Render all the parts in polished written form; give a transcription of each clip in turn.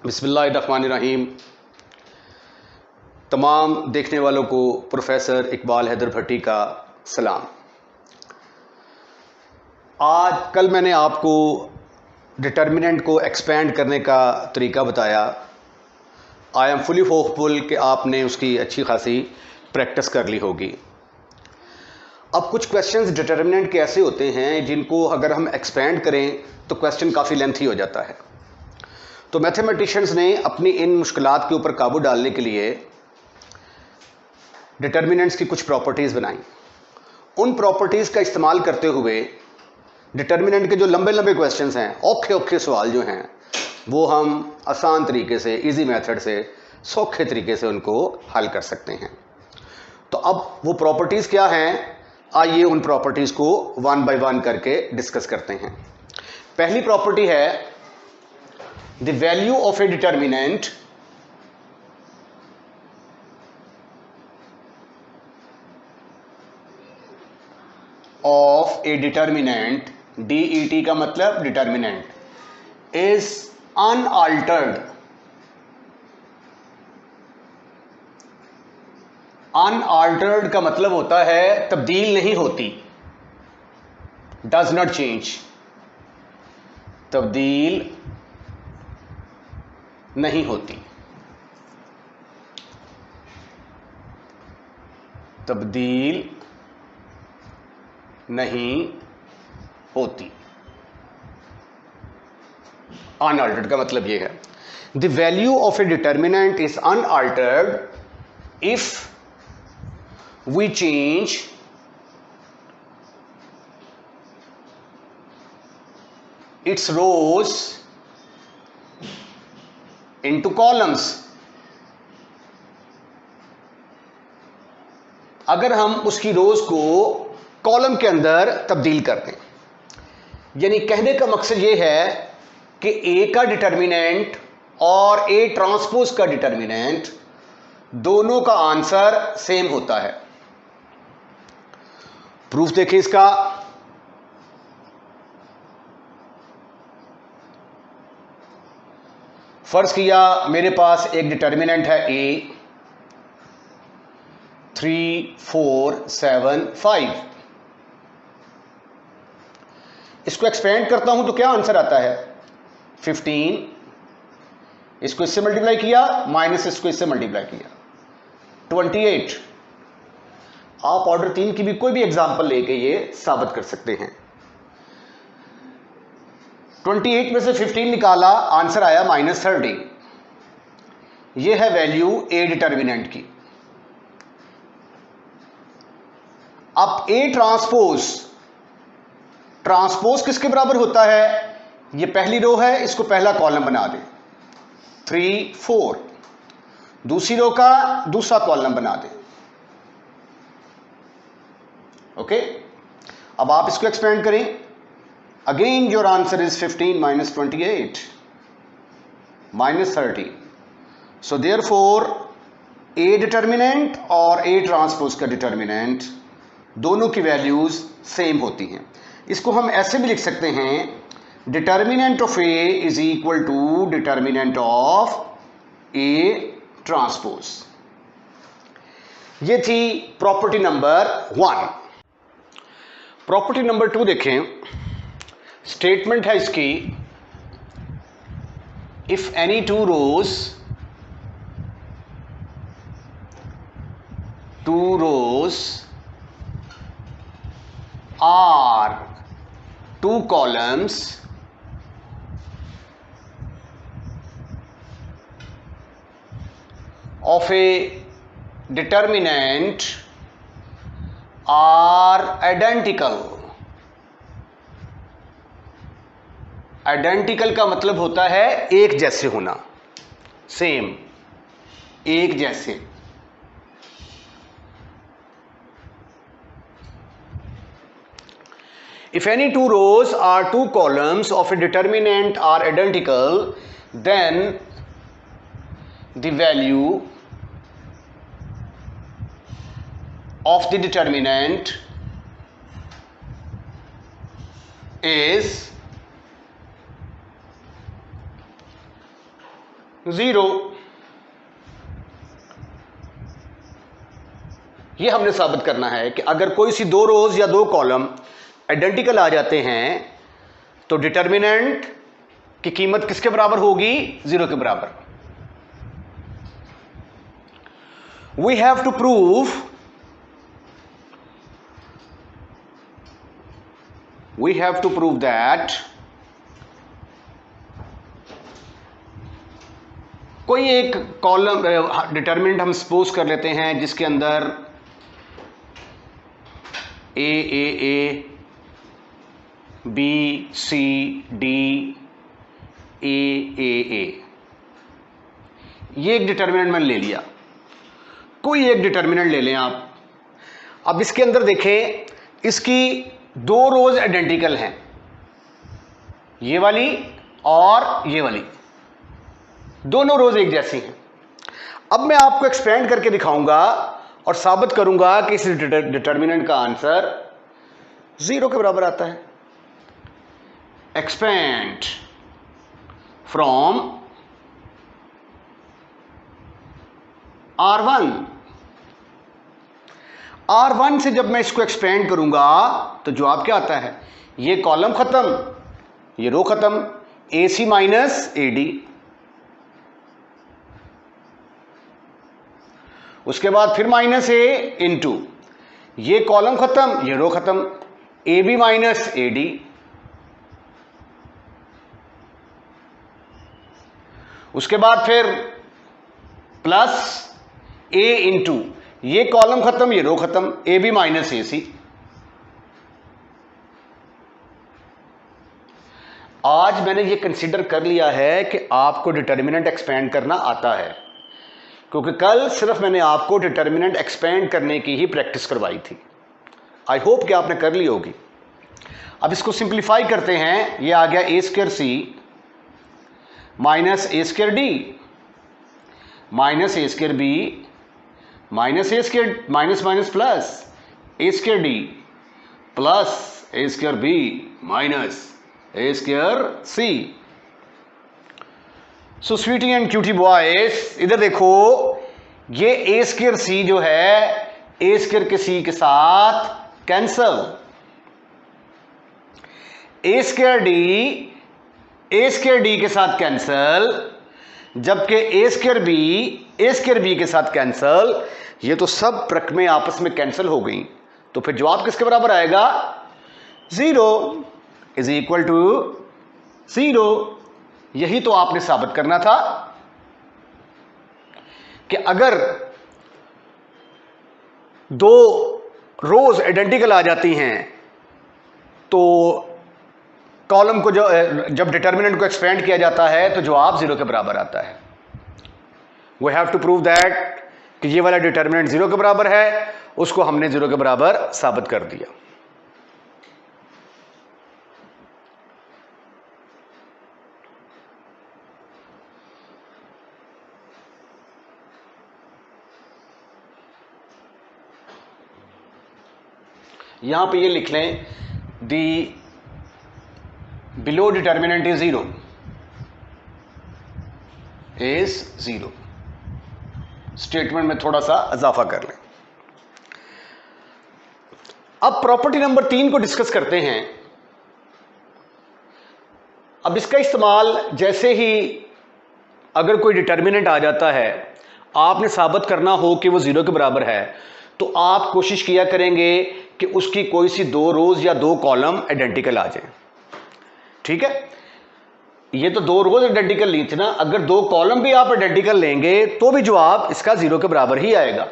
बिस्मिल्लाहिर्रहमानिर्रहीम। तमाम देखने वालों को प्रोफेसर इकबाल हैदर भट्टी का सलाम। कल मैंने आपको डिटर्मिनेंट को एक्सपेंड करने का तरीका बताया। आई एम फुली होपफुल कि आपने उसकी अच्छी खासी प्रैक्टिस कर ली होगी। अब कुछ क्वेश्चंस डिटर्मिनेंट के ऐसे होते हैं जिनको अगर हम एक्सपेंड करें तो क्वेश्चन काफ़ी लेंथी हो जाता है। तो मैथमेटिशियंस ने अपनी इन मुश्किलात के ऊपर काबू डालने के लिए डिटर्मिनेंट्स की कुछ प्रॉपर्टीज़ बनाई। उन प्रॉपर्टीज़ का इस्तेमाल करते हुए डिटर्मिनेंट के जो लंबे लंबे क्वेश्चंस हैं, औखे औखे सवाल जो हैं, वो हम आसान तरीके से, इजी मेथड से, सौखे तरीके से उनको हल कर सकते हैं। तो अब वो प्रॉपर्टीज़ क्या हैं, आइए उन प्रॉपर्टीज़ को वन बाय वन करके डिस्कस करते हैं। पहली प्रॉपर्टी है the value of a determinant of a determinant, DET का मतलब डिटर्मिनेंट, इज अनअल्टर्ड। अनअल्टर्ड का मतलब होता है तब्दील नहीं होती, डज नॉट चेंज, तब्दील नहीं होती, तब्दील नहीं होती। अनअल्टर्ड का मतलब यह है the value of a determinant is unaltered if we change its rows into columns। अगर हम उसकी रोज को कॉलम के अंदर तब्दील कर दें, यानी कहने का मकसद यह है कि ए का डिटर्मिनेंट और ए ट्रांसपोज का डिटर्मिनेंट दोनों का आंसर सेम होता है। प्रूफ देखिए इसका। फर्ज किया मेरे पास एक डिटर्मिनेंट है ए 3, 4, 7, 5। इसको एक्सपेंड करता हूं तो क्या आंसर आता है 15। इसको इससे मल्टीप्लाई किया, माइनस इसको इससे मल्टीप्लाई किया 28। आप ऑर्डर 3 की भी कोई भी एग्जांपल लेके ये साबित कर सकते हैं। 28 में से 15 निकाला, आंसर आया -30। यह है वैल्यू ए डिटर्मिनेंट की। अब ए ट्रांसपोज, ट्रांसपोज किसके बराबर होता है, यह पहली रो है, इसको पहला कॉलम बना दे 3, 4। दूसरी रो का दूसरा कॉलम बना दे। ओके, अब आप इसको एक्सपेंड करें। Again your answer is 15 minus 28 minus 30. So therefore A determinant और A ट्रांसपोज का डिटर्मिनेंट दोनों की वैल्यूज सेम होती हैं। इसको हम ऐसे भी लिख सकते हैं, determinant of A is equal to determinant of A transpose. ये थी प्रॉपर्टी नंबर 1। प्रॉपर्टी नंबर 2 देखें। स्टेटमेंट है इसकी, if any two rows or two columns of a determinant are identical. Identical का मतलब होता है एक जैसे होना, सेम, एक जैसे। If any two rows or two columns of a determinant are identical, then the value of the determinant is 0। ये हमने साबित करना है कि अगर कोई सी दो रोज या दो कॉलम आइडेंटिकल आ जाते हैं तो डिटर्मिनेंट की कीमत किसके बराबर होगी? 0 के बराबर। We have to prove that कोई एक कॉलम डिटर्मिनेंट हम सपोज कर लेते हैं जिसके अंदर ए बी सी डी ए ये एक डिटर्मिनेंट मैंने ले लिया। कोई एक डिटर्मिनेंट ले लें आप। अब इसके अंदर देखें, इसकी दो रोज आइडेंटिकल हैं, ये वाली और ये वाली, दोनों रोज एक जैसी हैं। अब मैं आपको एक्सपेंड करके दिखाऊंगा और साबित करूंगा कि इस डिटर्मिनेंट का आंसर 0 के बराबर आता है। एक्सपेंड फ्रॉम R1 से जब मैं इसको एक्सपेंड करूंगा तो जवाब क्या आता है? ये कॉलम खत्म, ये रो खत्म, AC माइनस AD। उसके बाद फिर माइनस A इंटू ये कॉलम खत्म, ये रो खत्म, AB माइनस AD। उसके बाद फिर प्लस A इंटू ये कॉलम खत्म, ये रो खत्म, AB माइनस AC। आज मैंने ये कंसीडर कर लिया है कि आपको डिटर्मिनेंट एक्सपेंड करना आता है, क्योंकि कल सिर्फ मैंने आपको डिटर्मिनेंट एक्सपेंड करने की ही प्रैक्टिस करवाई थी। आई होप कि आपने कर ली होगी। अब इसको सिंप्लीफाई करते हैं। ये आ गया A²C minus A²D minus A²B minus minus minus plus A²D plus A²B minus A²C। So sweetie and cutie boys, इधर देखो, ये A²C जो है A² के C के साथ कैंसल, A²D के साथ कैंसल, जबकि A²B के साथ कैंसल। ये तो सब रकमें आपस में कैंसिल हो गई, तो फिर जवाब किसके बराबर आएगा? 0 इज इक्वल टू 0। यही तो आपने साबित करना था कि अगर दो रोज आइडेंटिकल आ जाती हैं तो कॉलम को जब डिटर्मिनेंट को एक्सपेंड किया जाता है तो जवाब 0 के बराबर आता है। We have to prove that कि ये वाला डिटर्मिनेंट 0 के बराबर है, उसको हमने 0 के बराबर साबित कर दिया। यहां पे ये लिख लें, दी below determinant is 0 is 0। Statement में थोड़ा सा इजाफा कर लें। अब प्रॉपर्टी नंबर 3 को डिस्कस करते हैं। अब इसका इस्तेमाल जैसे ही अगर कोई डिटर्मिनेंट आ जाता है, आपने साबित करना हो कि वो 0 के बराबर है, तो आप कोशिश किया करेंगे कि उसकी कोई सी दो रोज या दो कॉलम आइडेंटिकल आ जाए। ठीक है, ये तो दो रोज आइडेंटिकल ली थी ना, अगर दो कॉलम भी आप आइडेंटिकल लेंगे तो भी जवाब इसका 0 के बराबर ही आएगा।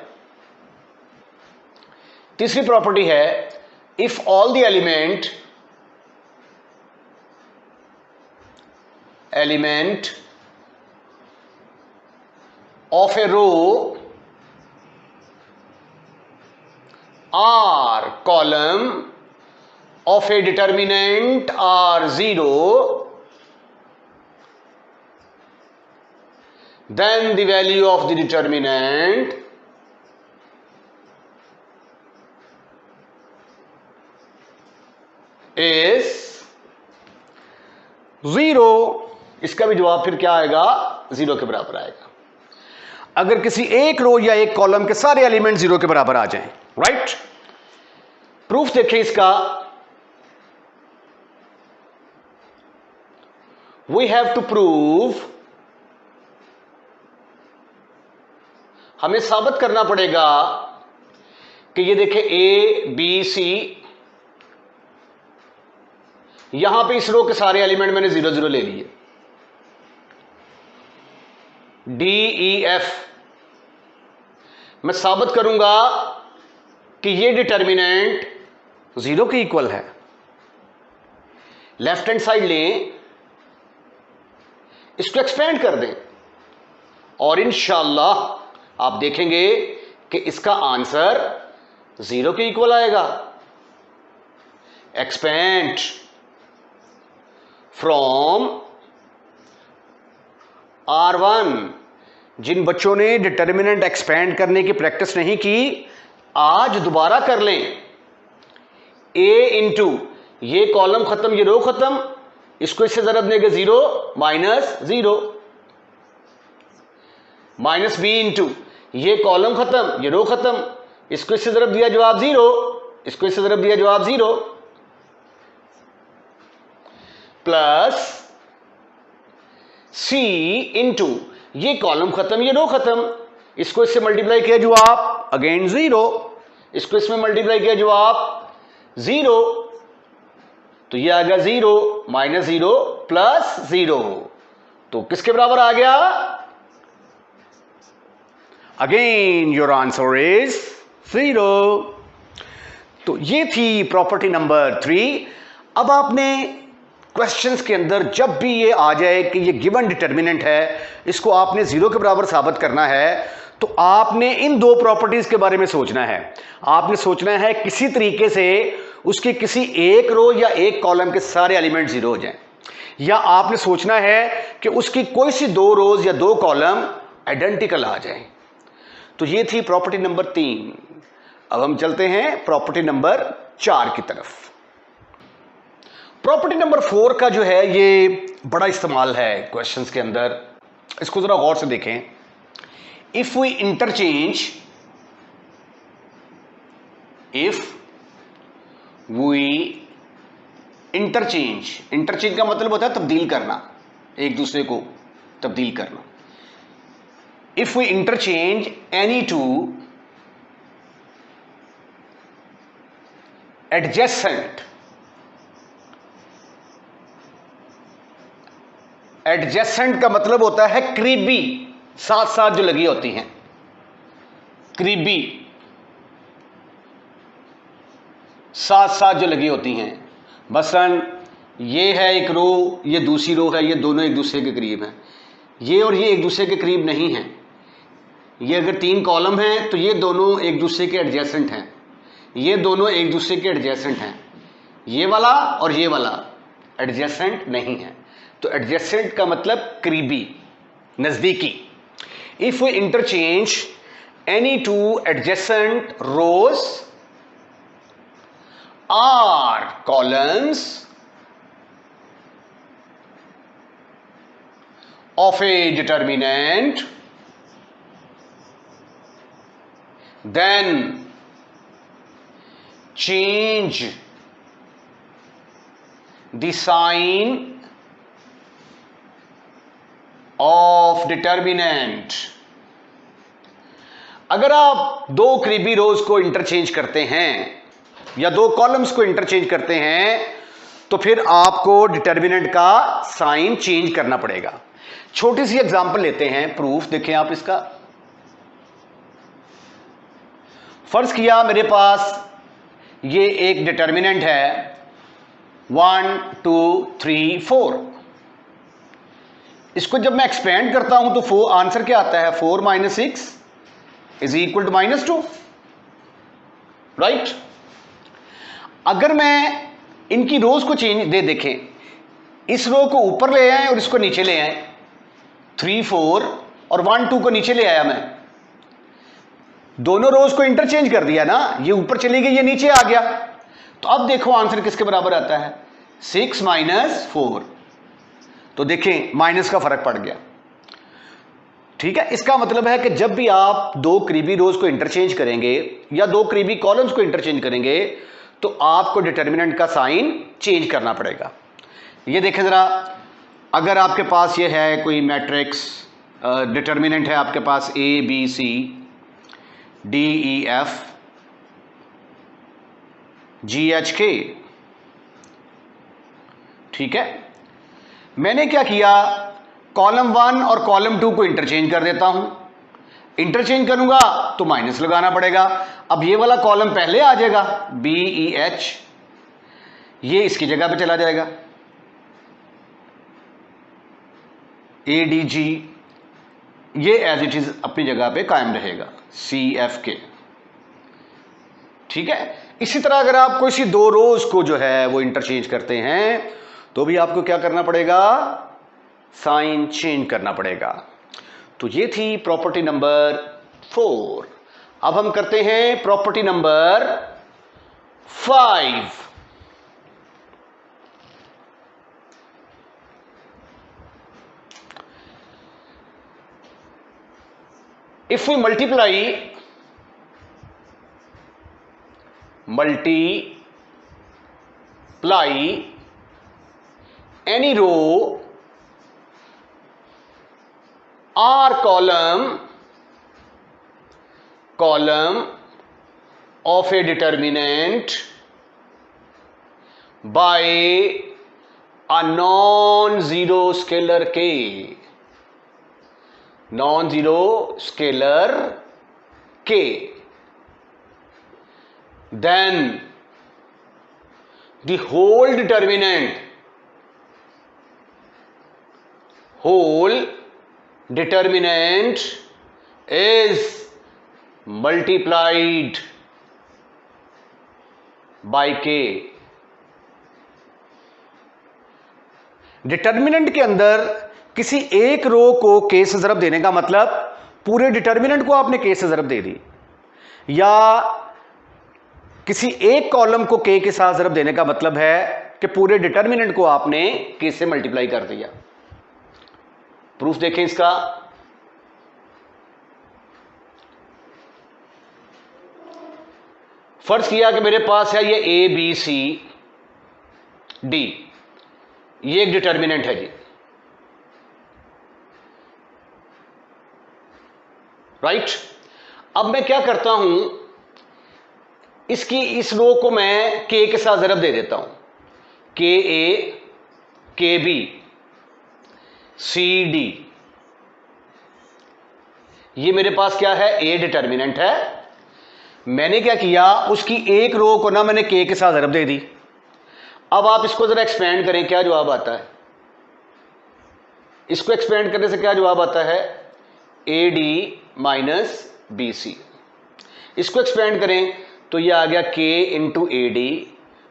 तीसरी प्रॉपर्टी है, if all the element of a row or column of a determinant are 0, then the value of the determinant is 0 इसका भी जवाब फिर क्या आएगा, 0 के बराबर आएगा। अगर किसी एक रो या एक कॉलम के सारे एलिमेंट 0 के बराबर आ जाएं, राइट। प्रूफ देखें इसका, वी हैव टू प्रूव, हमें साबित करना पड़ेगा कि ये देखें A B C, यहां पे इस रो के सारे एलिमेंट मैंने 0 0 ले लिए, D E F, मैं साबित करूंगा कि ये डिटर्मिनेंट 0 के इक्वल है। लेफ्ट हैंड साइड लें, इसको एक्सपेंड कर दें और इंशाअल्लाह आप देखेंगे कि इसका आंसर 0 के इक्वल आएगा। एक्सपेंड फ्रॉम R1, जिन बच्चों ने डिटर्मिनेंट एक्सपेंड करने की प्रैक्टिस नहीं की, आज दोबारा कर लें। A इंटू ये कॉलम खत्म, ये रो खत्म, इसको इससे जरब देंगे 0 माइनस 0, माइनस B इंटू ये कॉलम खत्म, ये रो खत्म, इसको इससे जरब दिया जवाब 0, इसको इससे जरब दिया जवाब 0, प्लस C इंटू ये कॉलम खत्म, ये रो खत्म, इसको इससे मल्टीप्लाई किया जवाब अगेन 0, इसको इसमें मल्टीप्लाई किया जवाब 0, तो ये आ गया 0 माइनस 0 प्लस 0, तो किसके बराबर आ गया? Again your answer is 0। तो ये थी प्रॉपर्टी नंबर 3। अब आपने क्वेश्चंस के अंदर जब भी ये आ जाए कि ये गिवन डिटर्मिनेंट है, इसको आपने 0 के बराबर साबित करना है, तो आपने इन दो प्रॉपर्टीज के बारे में सोचना है। आपने सोचना है किसी तरीके से उसके किसी एक रो या एक कॉलम के सारे एलिमेंट 0 हो जाएं, या आपने सोचना है कि उसकी कोई सी 2 रोज या 2 कॉलम आइडेंटिकल आ जाएं। तो ये थी प्रॉपर्टी नंबर 3। अब हम चलते हैं प्रॉपर्टी नंबर 4 की तरफ। प्रॉपर्टी नंबर 4 का जो है ये बड़ा इस्तेमाल है क्वेश्चंस के अंदर, इसको जरा गौर से देखें। If we interchange, if we interchange, interchange का मतलब होता है तब्दील करना, एक दूसरे को तब्दील करना। If we interchange any two adjacent, adjacent का मतलब होता है करीबी, साथ साथ जो लगी होती हैं, करीबी साथ साथ जो लगी होती हैं। मसलन ये है एक रो, ये दूसरी रो है, ये दोनों एक दूसरे के करीब हैं। ये और ये एक दूसरे के करीब नहीं हैं। ये अगर 3 कॉलम हैं तो ये दोनों एक दूसरे के एडजेसेंट हैं, ये दोनों एक दूसरे के एडजेसेंट हैं। ये वाला और ये वाला एडजेसेंट नहीं है। तो एडजेसेंट का मतलब करीबी, नजदीकी। If we interchange any 2 adjacent rows or columns of a determinant, then change the sign of determinant। अगर आप 2 करीबी रोज को इंटरचेंज करते हैं या 2 कॉलम्स को इंटरचेंज करते हैं तो फिर आपको डिटर्मिनेंट का साइन चेंज करना पड़ेगा। छोटी सी एग्जांपल लेते हैं, प्रूफ देखें आप इसका। फर्ज किया मेरे पास ये एक डिटर्मिनेंट है 1 2 3 4। इसको जब मैं एक्सपेंड करता हूं तो 4 आंसर क्या आता है? 4 minus 6 is equal to -2, right. अगर मैं इनकी रोज को चेंज दे देखें, इस रो को ऊपर ले आए और इसको नीचे ले आए, 3 4 और 1 2 को नीचे ले आया, मैं दोनों रोज को इंटरचेंज कर दिया ना, ये ऊपर चली गई, ये नीचे आ गया। तो अब देखो आंसर किसके बराबर आता है? 6 माइनस 4। तो देखें माइनस का फर्क पड़ गया। ठीक है, इसका मतलब है कि जब भी आप दो करीबी रोज को इंटरचेंज करेंगे या दो करीबी कॉलम्स को इंटरचेंज करेंगे तो आपको डिटर्मिनेंट का साइन चेंज करना पड़ेगा। ये देखें जरा, अगर आपके पास ये है कोई मैट्रिक्स, डिटर्मिनेंट है आपके पास A B C D E F G H K, ठीक है, मैंने क्या किया, कॉलम 1 और कॉलम 2 को इंटरचेंज कर देता हूं। इंटरचेंज करूंगा तो माइनस लगाना पड़ेगा। अब ये वाला कॉलम पहले आ जाएगा बी ई एच, ये इसकी जगह पे चला जाएगा, ए डी जी ये एज इट इज अपनी जगह पे कायम रहेगा, सी एफ के। ठीक है, इसी तरह अगर आप कोई सी दो रोज को जो है वो इंटरचेंज करते हैं तो भी आपको क्या करना पड़ेगा, साइन चेंज करना पड़ेगा। तो ये थी प्रॉपर्टी नंबर 4। अब हम करते हैं property number 5। If we multiply any row or column of a determinant by a non-zero scalar k, non-zero scalar k, then the whole determinant is multiplied by k। Determinant के अंदर किसी एक रो को k से ज़रब देने का मतलब पूरे डिटर्मिनेंट को आपने k से ज़रब दे दी, या किसी एक कॉलम को k के साथ ज़रब देने का मतलब है कि पूरे डिटर्मिनेंट को आपने k से मल्टीप्लाई कर दिया। प्रूफ देखें इसका। फर्ज किया कि मेरे पास है ये ए बी सी डी, ये एक डिटर्मिनेंट है जी, राइट। अब मैं क्या करता हूं, इसकी इस रो को मैं के के साथ ज़रब दे देता हूं, के ए के बी सी डी। ये मेरे पास क्या है, ए डिटर्मिनेंट है। मैंने क्या किया, उसकी एक रो को ना मैंने के साथ ज़रब दे दी। अब आप इसको जरा एक्सपेंड करें, क्या जवाब आता है। इसको एक्सपेंड करने से क्या जवाब आता है, A D minus B C. इसको एक्सपेंड करें तो ये आ गया K into A D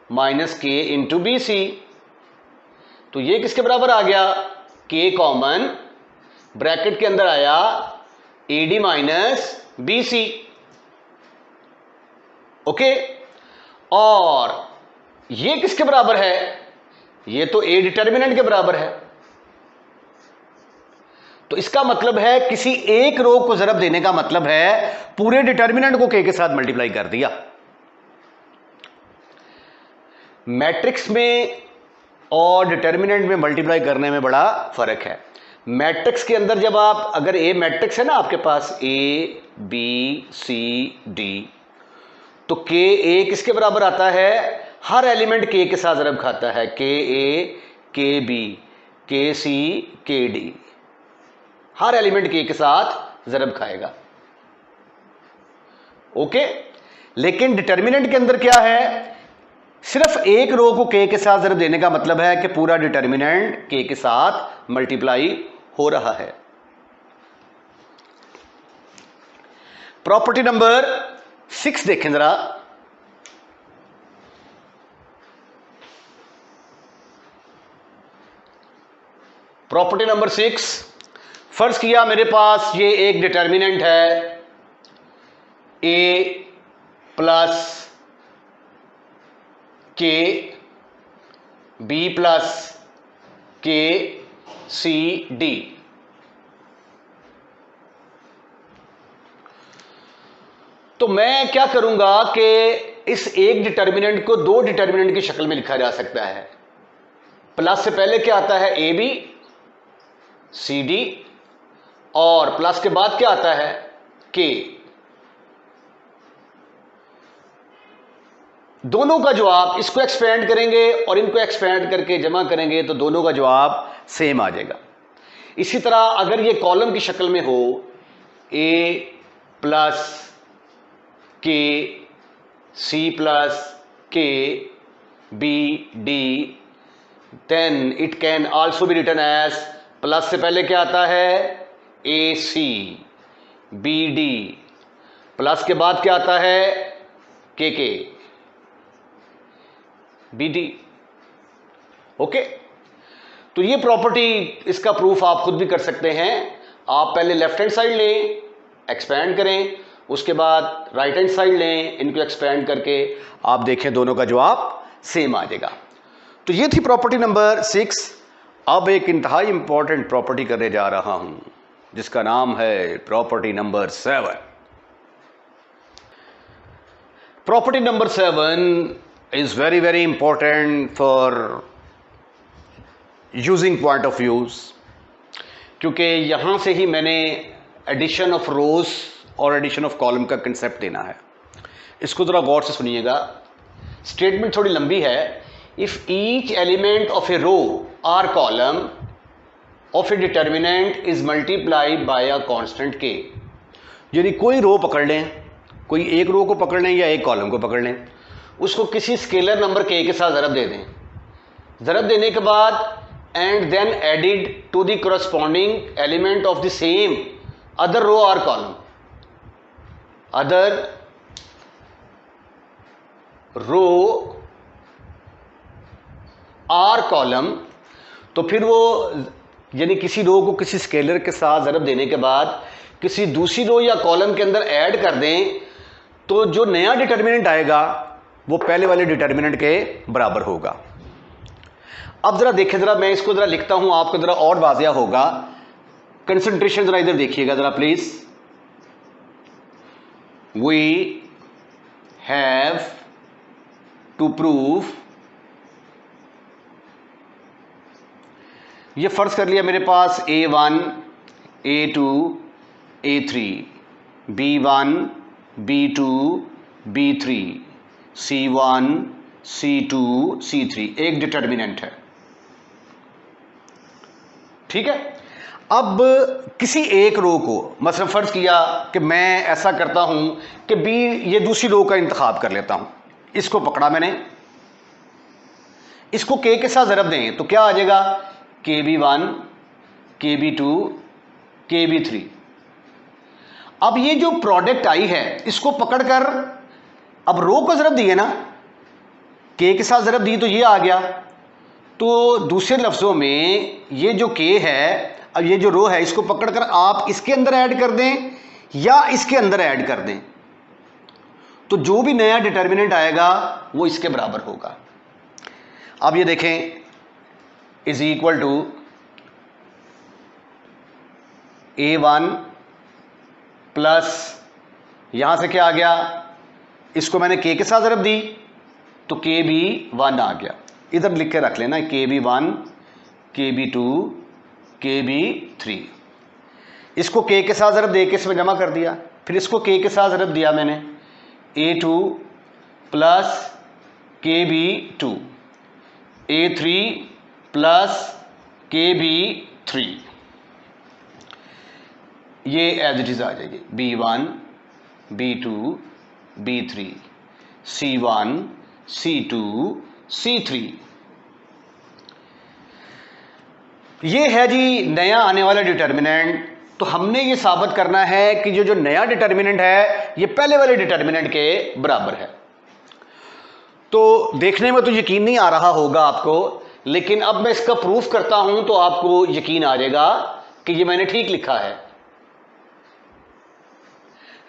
minus K into B C. तो ये किसके बराबर आ गया, के कॉमन, ब्रैकेट के अंदर आया A D minus B C. Okay, और ये किसके बराबर है, ये तो ए डिटर्मिनेंट के बराबर है। तो इसका मतलब है किसी एक रो को ज़रब देने का मतलब है पूरे डिटर्मिनेंट को के साथ मल्टीप्लाई कर दिया। मैट्रिक्स में और डिटर्मिनेंट में मल्टीप्लाई करने में बड़ा फर्क है। मैट्रिक्स के अंदर जब आप, अगर ए मैट्रिक्स है ना आपके पास, ए बी सी डी, तो के ए किसके बराबर आता है, हर एलिमेंट के के साथ ज़रब खाता है, के ए के बी के सी के डी, हर एलिमेंट के साथ ज़रब खाएगा। ओके, लेकिन डिटर्मिनेंट के अंदर क्या है, सिर्फ एक रो को के साथ ज़रब देने का मतलब है कि पूरा डिटर्मिनेंट के साथ मल्टीप्लाई हो रहा है। प्रॉपर्टी नंबर 6 देखें जरा। प्रॉपर्टी नंबर 6, फर्ज किया मेरे पास ये एक डिटर्मिनेंट है ए plus K B plus K C D. तो मैं क्या करूंगा कि इस एक डिटर्मिनेंट को दो डिटर्मिनेंट की शक्ल में लिखा जा सकता है। प्लस से पहले क्या आता है, ए बी सी डी, और प्लस के बाद क्या आता है, के। दोनों का जवाब, इसको एक्सपेंड करेंगे और इनको एक्सपेंड करके जमा करेंगे तो दोनों का जवाब सेम आ जाएगा। इसी तरह अगर ये कॉलम की शक्ल में हो, A plus K C plus K B D, then it can also be written as, plus से पहले क्या आता है, A C B D, plus के बाद क्या आता है, के बी डी। ओके, तो ये प्रॉपर्टी, इसका प्रूफ आप खुद भी कर सकते हैं। आप पहले लेफ्ट हैंड साइड लें, एक्सपेंड करें, उसके बाद राइट हैंड साइड लें, इनको एक्सपेंड करके आप देखें दोनों का जवाब सेम आ जाएगा। तो ये थी प्रॉपर्टी नंबर 6। अब एक इंतहाई इंपॉर्टेंट प्रॉपर्टी करने जा रहा हूं जिसका नाम है property number 7। Property number 7 is very very important for using point of views, क्योंकि यहां से ही मैंने एडिशन ऑफ रोज और एडिशन ऑफ कॉलम का कंसेप्ट देना है। इसको जरा गौर से सुनिएगा, स्टेटमेंट थोड़ी लंबी है। If each element of a row or column of a determinant is multiplied by a constant K, यानी कोई रो पकड़ लें, कोई एक रो को पकड़ लें या एक कॉलम को पकड़ लें, उसको किसी स्केलर नंबर के साथ ज़रब दे दें। ज़रब देने के बाद and then added to the corresponding element of the same other row और column, other row or column. तो फिर वो यानी किसी रो को किसी स्केलर के साथ ज़रब देने के बाद किसी दूसरी रो या कॉलम के अंदर ऐड कर दें, तो जो नया डिटर्मिनेंट आएगा वो पहले वाले डिटर्मिनेंट के बराबर होगा। अब जरा देखें, जरा मैं इसको जरा लिखता हूं, आपको जरा और वाज़िया होगा। कंसंट्रेशन जरा इधर देखिएगा जरा please. We have to prove, ये फर्ज कर लिया मेरे पास A1 A2 A3 B1 B2 B3 C1 C2 C3 एक डिटर्मिनेंट है, ठीक है। अब किसी एक रो को मतलब फर्ज किया कि मैं ऐसा करता हूं कि बी, ये दूसरी रो का इंतखाब कर लेता हूं, इसको पकड़ा मैंने, इसको के साथ ज़रब दें तो क्या आ जाएगा, KB1 KB2 KB3। अब ये जो प्रोडक्ट आई है इसको पकड़कर अब रो को ज़रब दिए ना, के साथ ज़रब दी तो ये आ गया। तो दूसरे लफ्ज़ों में ये जो के है, अब ये जो रो है इसको पकड़कर आप इसके अंदर ऐड कर दें या इसके अंदर ऐड कर दें, तो जो भी नया डिटर्मिनेंट आएगा वो इसके बराबर होगा। अब ये देखें, is equal to A1 plus यहां से क्या आ गया, इसको मैंने के साथ ज़रब दी तो KB1 आ गया। इधर लिख के रख लेना KB1 KB2 KB3। इसको के साथ ज़रब दे के इसमें जमा कर दिया, फिर इसको के साथ ज़रब दिया मैंने A2 plus KB2 A3 plus KB3, ये एज इट इज आ जाएगी B1 B2 B3 C1 C2 C3। ये है जी नया आने वाला डिटर्मिनेंट। तो हमने ये साबित करना है कि जो नया डिटर्मिनेंट है ये पहले वाले डिटर्मिनेंट के बराबर है। तो देखने में तो यकीन नहीं आ रहा होगा आपको, लेकिन अब मैं इसका प्रूफ करता हूं तो आपको यकीन आ जाएगा कि ये मैंने ठीक लिखा है।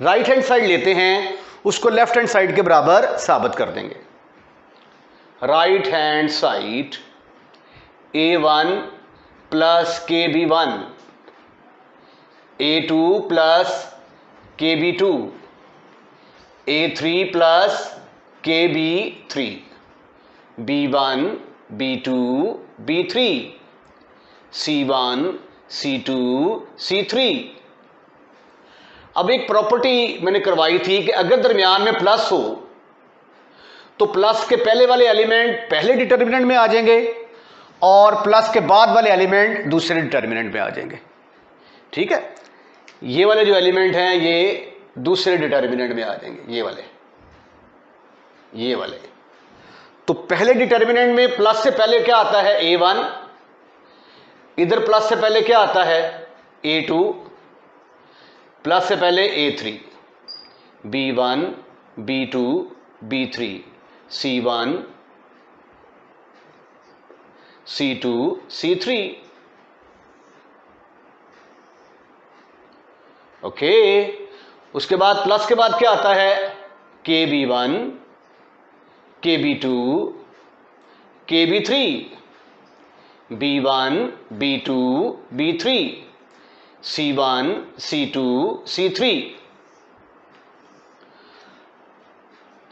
राइट हैंड साइड लेते हैं, उसको लेफ्ट हैंड साइड के बराबर साबित कर देंगे। Right hand side A1 plus KB1, A2 plus KB2, A3 plus KB3, B1, B2, B3, C1, C2, C3। अब एक प्रॉपर्टी मैंने करवाई थी कि अगर दरमियान में प्लस हो तो प्लस के पहले वाले एलिमेंट पहले डिटर्मिनेंट में आ जाएंगे और प्लस के बाद वाले एलिमेंट दूसरे डिटर्मिनेंट में आ जाएंगे। ठीक है, ये वाले जो एलिमेंट हैं ये दूसरे डिटर्मिनेंट में आ जाएंगे, ये वाले। तो पहले डिटर्मिनेंट में प्लस से पहले क्या आता है A1, इधर प्लस से पहले क्या आता है A2, प्लस से पहले A3, B1, B2, B3, C1, C2, C3। Okay, उसके बाद प्लस के बाद क्या आता है KB1, KB2, KB3, B1, B2, B3, C1, C2, C3।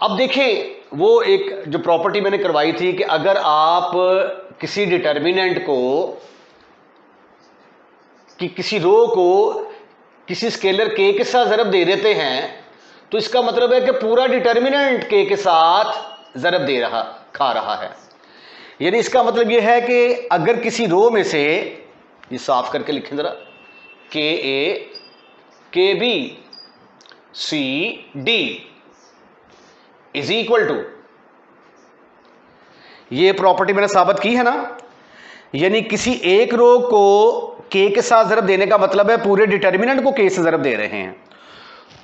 अब देखें वो एक जो प्रॉपर्टी मैंने करवाई थी कि अगर आप किसी डिटर्मिनेंट को कि किसी रो को किसी स्केलर k के साथ ज़रब दे देते हैं तो इसका मतलब है कि पूरा डिटर्मिनेंट k के साथ ज़रब खा रहा है। यानी इसका मतलब यह है कि अगर किसी रो में से, ये साफ करके लिखें जरा, KA, KB, CD is equal to, ये प्रॉपर्टी मैंने साबित की है ना, यानी किसी एक रो को k के साथ ज़रब देने का मतलब है पूरे डिटर्मिनेंट को k से ज़रब दे रहे हैं।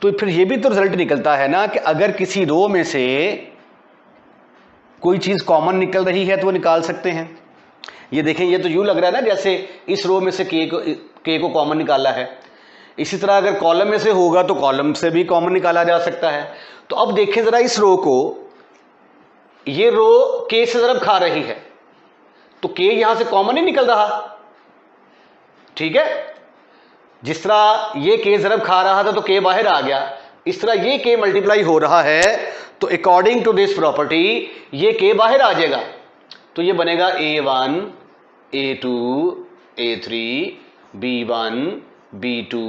तो फिर ये भी तो रिजल्ट निकलता है ना कि अगर किसी रो में से कोई चीज़ कॉमन निकल रही है तो वो निकाल सकते हैं। ये देखें, ये तो यूँ लग रहा है ना जैसे इस रो में से k को कॉमन निकाला है। इसी तरह अगर कॉलम में से होगा तो कॉलम से भी कॉमन निकाला जा सकता है। तो अब देखें ज़रा इस रो को, ये रो k से ज़रब खा रही है तो k यहां से कॉमन ही निकल रहा। ठीक है, जिस तरह ये k ज़रब खा रहा था तो k बाहर आ गया, इस तरह ये k मल्टीप्लाई हो रहा है तो अकॉर्डिंग टू दिस प्रॉपर्टी ये k बाहर आ जाएगा। तो ये बनेगा A1, A2, A3, B1, B2,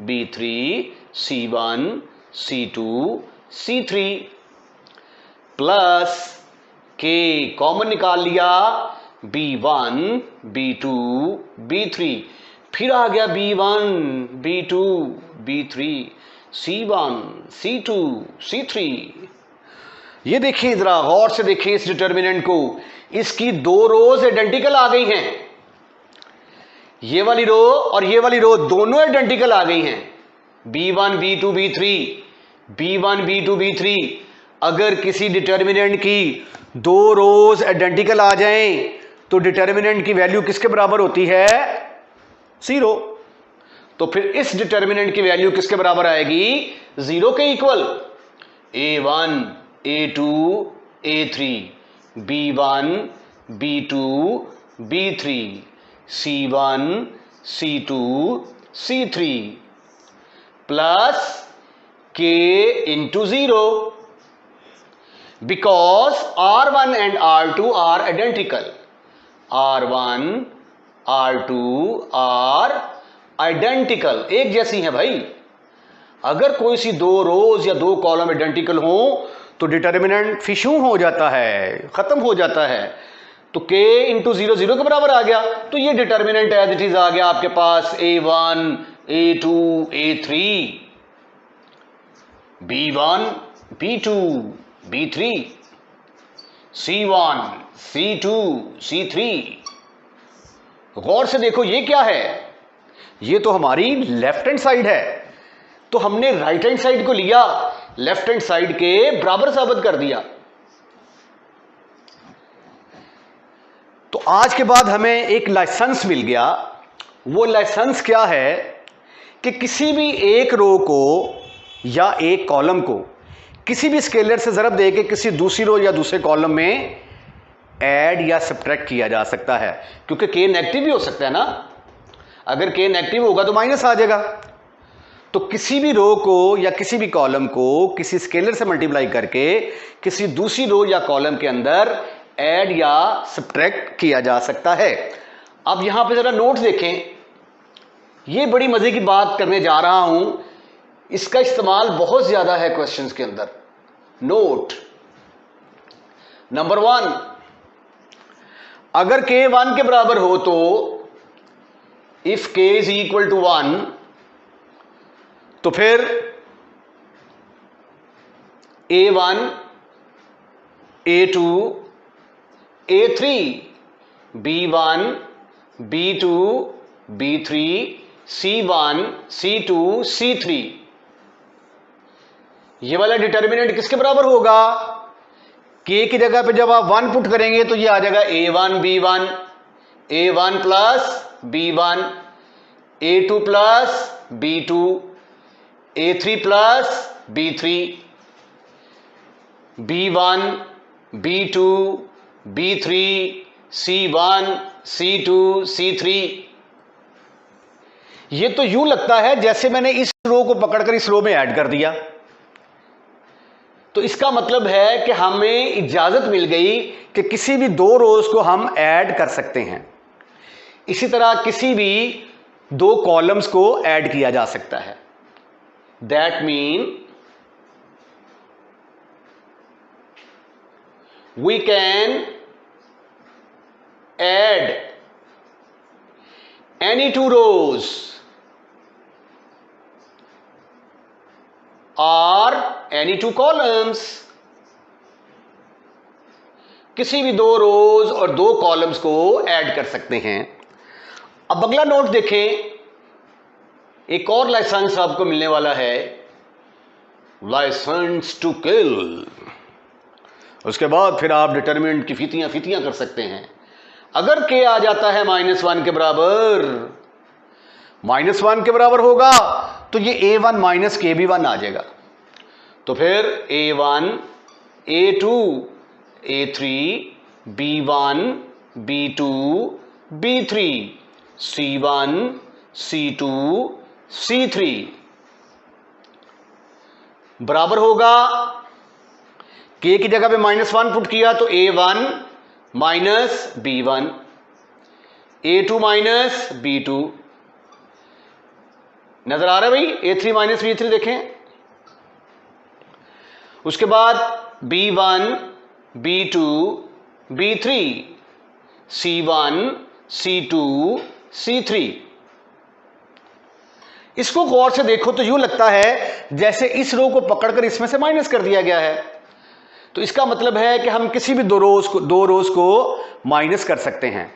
B3, C1, C2, C3 plus k common निकाल लिया B1, B2, B3, फिर आ गया B1, B2, B3, C1, C2, C3। ये देखिए, जरा गौर से देखिए इस डिटर्मिनेंट को, इसकी दो रोज आइडेंटिकल आ गई हैं। ये वाली रो और ये वाली रो दोनों आइडेंटिकल आ गई हैं, B1, B2, B3, B1, B2, B3। अगर किसी डिटर्मिनेंट की दो रोज आइडेंटिकल आ जाएं तो डिटर्मिनेंट की वैल्यू किसके बराबर होती है? 0। तो फिर इस डिटर्मिनेंट की वैल्यू किसके बराबर आएगी? 0 के equal. A1, A2, A3, B1, B2, B3, C1, C2, C3 plus k into 0 because R1 and R2 are identical. R1, R2 are identical, एक जैसी हैं भाई। अगर कोई सी दो रोज या दो कॉलम आइडेंटिकल हो तो डिटर्मिनेंट फिशू हो जाता है, खत्म हो जाता है। तो k इंटू 0 0 के बराबर आ गया, तो ये डिटर्मिनेंट एज इट इज आ गया आपके पास A1, A2, A3, B1, B2, B3, C1, C2, C3। गौर से देखो ये क्या है, ये तो हमारी लेफ्ट हैंड साइड है, तो हमने राइट हैंड साइड को लिया, लेफ्ट हैंड साइड के बराबर साबित कर दिया। तो आज के बाद हमें एक लाइसेंस मिल गया। वो लाइसेंस क्या है कि किसी भी एक रो को या एक कॉलम को किसी भी स्केलर से ज़रब दे के किसी दूसरी रो या दूसरे कॉलम में ऐड या सब्ट्रैक्ट किया जा सकता है, क्योंकि के नेगेटिव भी हो सकता है ना। अगर के नेगेटिव होगा तो माइनस आ जाएगा। तो किसी भी रो को या किसी भी कॉलम को किसी स्केलर से मल्टीप्लाई करके किसी दूसरी रो या कॉलम के अंदर ऐड या सब्ट्रैक्ट किया जा सकता है। अब यहां पे जरा नोट देखें, ये बड़ी मजे की बात करने जा रहा हूं, इसका इस्तेमाल बहुत ज्यादा है क्वेश्चंस के अंदर। नोट नंबर 1, अगर k 1 के बराबर हो तो if k is equal to 1, तो फिर a1, a2, a3, b1, b2, b3, c1, c2, c3, ये वाला डिटर्मिनेंट किसके बराबर होगा? k की जगह पे जब आप 1 पुट करेंगे तो ये आ जाएगा a1 b1, a1 plus b1, a2 plus b2, a3 plus b3, b1, b2, b3, c1, c2, c3। ये तो यूं लगता है जैसे मैंने इस रो को पकड़कर इस रो में ऐड कर दिया। तो इसका मतलब है कि हमें इजाजत मिल गई कि किसी भी दो रोज को हम ऐड कर सकते हैं। इसी तरह किसी भी दो कॉलम्स को ऐड किया जा सकता है। That mean we can add any two rows और एनी टू कॉलम्स। किसी भी दो रोज और दो कॉलम्स को ऐड कर सकते हैं। अब अगला नोट देखें, एक और लाइसेंस आपको मिलने वाला है, लाइसेंस टू किल। उसके बाद फिर आप डिटरमिनेंट की फीतियां कर सकते हैं। अगर के आ जाता है -1 के बराबर, -1 के बराबर होगा तो ये a1 माइनस के भी 1 आ जाएगा। तो फिर a1, a2, a3, b1, b2, b3, c1, c2, c3 बराबर होगा, k की जगह पे -1 पुट किया तो a1 minus b1, a2 minus b2। नजर आ रहा है भाई? a3 माइनस b3 देखें। उसके बाद b1, b2, b3, c1, c2, c3। इसको गौर से देखो तो यूं लगता है जैसे इस रो को पकड़कर इसमें से माइनस कर दिया गया है। तो इसका मतलब है कि हम किसी भी दो रोज को माइनस कर सकते हैं।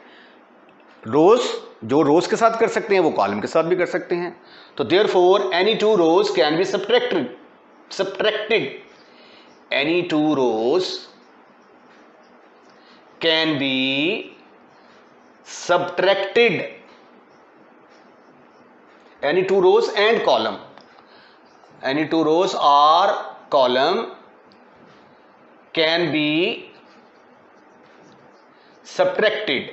जो रोज के साथ कर सकते हैं वो कॉलम के साथ भी कर सकते हैं। तो therefore any two rows can be subtracted. Any two rows can be subtracted. Any two rows and column, any two rows और कॉलम कैन बी सब्ट्रैक्टेड।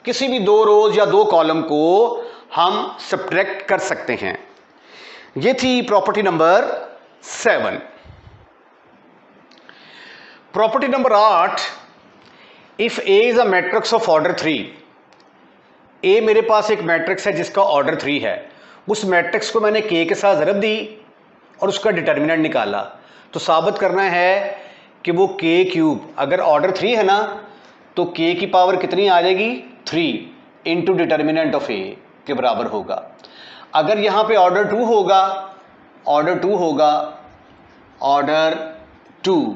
किसी भी दो रोज या दो कॉलम को हम सब्ट्रैक्ट कर सकते हैं। ये थी property number 7। Property number 8, if A is a matrix of order 3। ए मेरे पास एक मैट्रिक्स है जिसका ऑर्डर 3 है। उस मैट्रिक्स को मैंने के के साथ ज़रब दी और उसका डिटर्मिनेंट निकाला। तो साबित करना है कि वो के क्यूब, अगर ऑर्डर 3 है ना तो के की पावर कितनी आ जाएगी? 3 इंटू डिटर्मिनेंट ऑफ ए के बराबर होगा। अगर यहां पे ऑर्डर 2 होगा, ऑर्डर 2,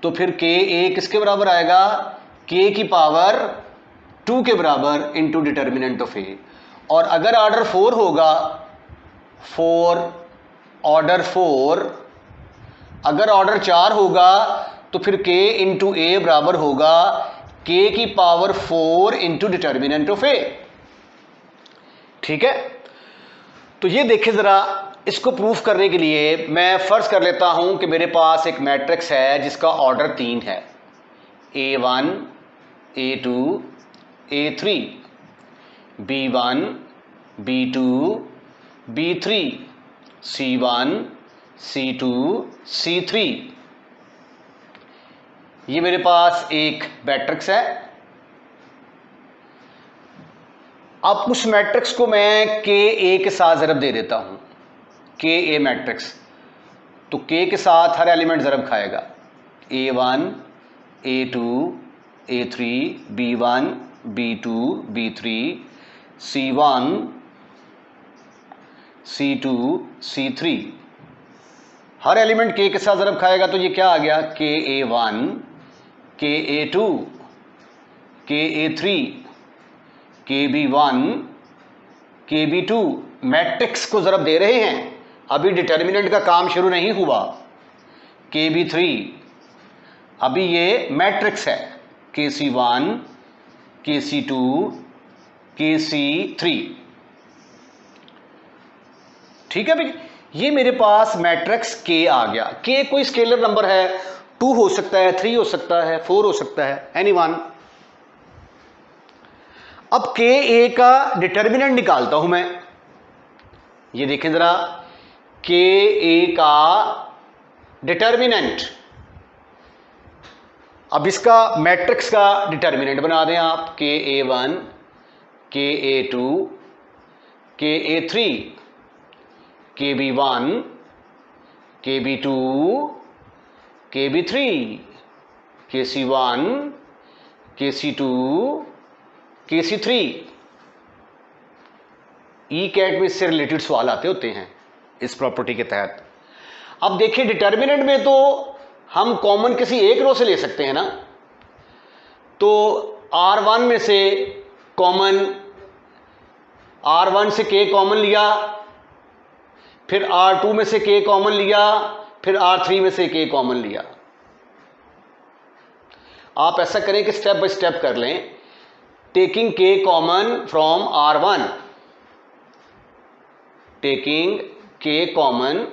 तो फिर के ए किसके बराबर आएगा? के की पावर 2 के बराबर इंटू डिटर्मिनेंट ऑफ ए। और अगर ऑर्डर 4 होगा, ऑर्डर 4, अगर ऑर्डर 4 होगा तो फिर के इंटू ए बराबर होगा के की पावर 4 इंटू डिटर्मिनेंट ऑफ ए। ठीक है? तो ये देखें जरा, इसको प्रूफ करने के लिए मैं फर्ज कर लेता हूं कि मेरे पास एक मैट्रिक्स है जिसका ऑर्डर 3 है, A1 A2 A3, B1 B2 B3, C1 C2 C3। ये मेरे पास एक मैट्रिक्स है। अब उस मैट्रिक्स को मैं के ए के साथ ज़रब दे देता हूं, के ए मैट्रिक्स। तो के के साथ हर एलिमेंट ज़रब खाएगा, A1 A2 A3 B1 B2 B3 C1 C2 C3, हर एलिमेंट के साथ ज़रब खाएगा। तो ये क्या आ गया, के A1 के A2 के A3 के B1 के B2। मैट्रिक्स को ज़रब दे रहे हैं, अभी डिटर्मिनेंट का काम शुरू नहीं हुआ। के B3, अभी ये मैट्रिक्स है, के C1 के C2 के C3। ठीक है भाई, ये मेरे पास मैट्रिक्स के आ गया। के कोई स्केलर नंबर है, 2 हो सकता है, 3 हो सकता है, 4 हो सकता है, एनीवन। अब के ए का डिटर्मिनेंट निकालता हूं मैं। ये देखें जरा, के ए का डिटर्मिनेंट। अब इसका मैट्रिक्स का डिटर्मिनेंट बना दें आप, के A1 के A2 के A3 के B1 के B2 के B3 के C1 के C2 के C3। ई कैट में इससे रिलेटेड सवाल आते होते हैं इस प्रॉपर्टी के तहत। अब देखिए, डिटर्मिनेंट में तो हम कॉमन किसी एक रो से ले सकते हैं ना। तो R1 में से कॉमन, R1 से K कॉमन लिया, फिर R2 में से K कॉमन लिया, फिर R3 में से K कॉमन लिया। आप ऐसा करें कि स्टेप बाय स्टेप कर लें। Taking K common from R1, taking K common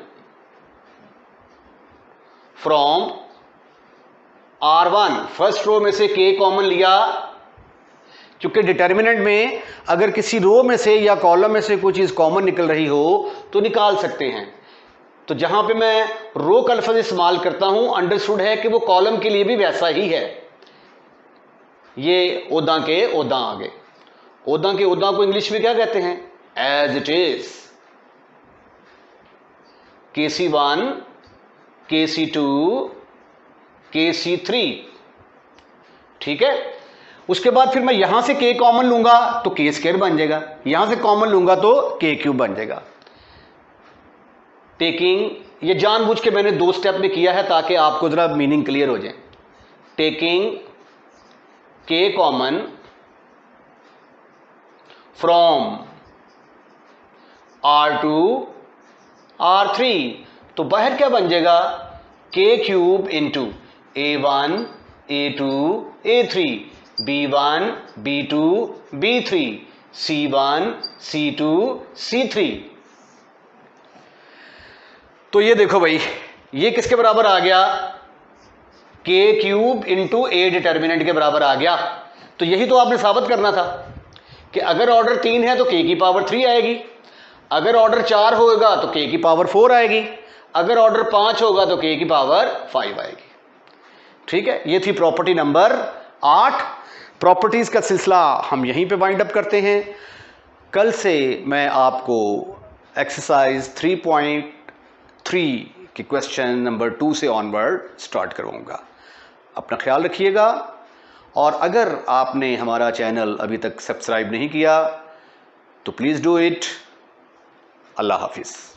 from R1, first row में से K कॉमन लिया। क्योंकि डिटर्मिनेंट में अगर किसी रो में से या कॉलम में से कोई चीज़ कॉमन निकल रही हो तो निकाल सकते हैं। तो जहां पे मैं रो का लफ्ज़ इस्तेमाल करता हूं, अंडरस्टूड है कि वो कॉलम के लिए भी वैसा ही है। ये ओदा के ओदा आ गए। ओदा के ओदा को इंग्लिश में क्या कहते हैं, as it is. KC1 KC2 KC3, ठीक है। उसके बाद फिर मैं यहां से K कॉमन लूंगा तो K स्क्वायर बन जाएगा, यहां से कॉमन लूंगा तो K क्यूब बन जाएगा। टेकिंग, ये जानबूझ के मैंने 2 स्टेप में किया है ताकि आपको जरा मीनिंग क्लियर हो जाए। Taking K common from R2 R3, तो बाहर क्या बन जाएगा, K cube into A1 A2 A3 B1 B2 B3 C1 C2 C3। तो ये देखो भाई, ये किसके बराबर आ गया, K cube into A determinant के बराबर आ गया। तो यही तो आपने साबित करना था कि अगर ऑर्डर 3 है तो K की पावर 3 आएगी, अगर ऑर्डर 4 होगा तो K की पावर 4 आएगी, अगर ऑर्डर 5 होगा तो K की पावर 5 आएगी। ठीक है, ये थी प्रॉपर्टी नंबर 8। प्रॉपर्टीज का सिलसिला हम यहीं पे वाइंड अप करते हैं। कल से मैं आपको एक्सरसाइज 3.3 के क्वेश्चन नंबर 2 से ऑनवर्ड स्टार्ट करवाऊंगा। अपना ख्याल रखिएगा, और अगर आपने हमारा चैनल अभी तक सब्सक्राइब नहीं किया तो प्लीज़ डू इट। अल्लाह हाफिज़।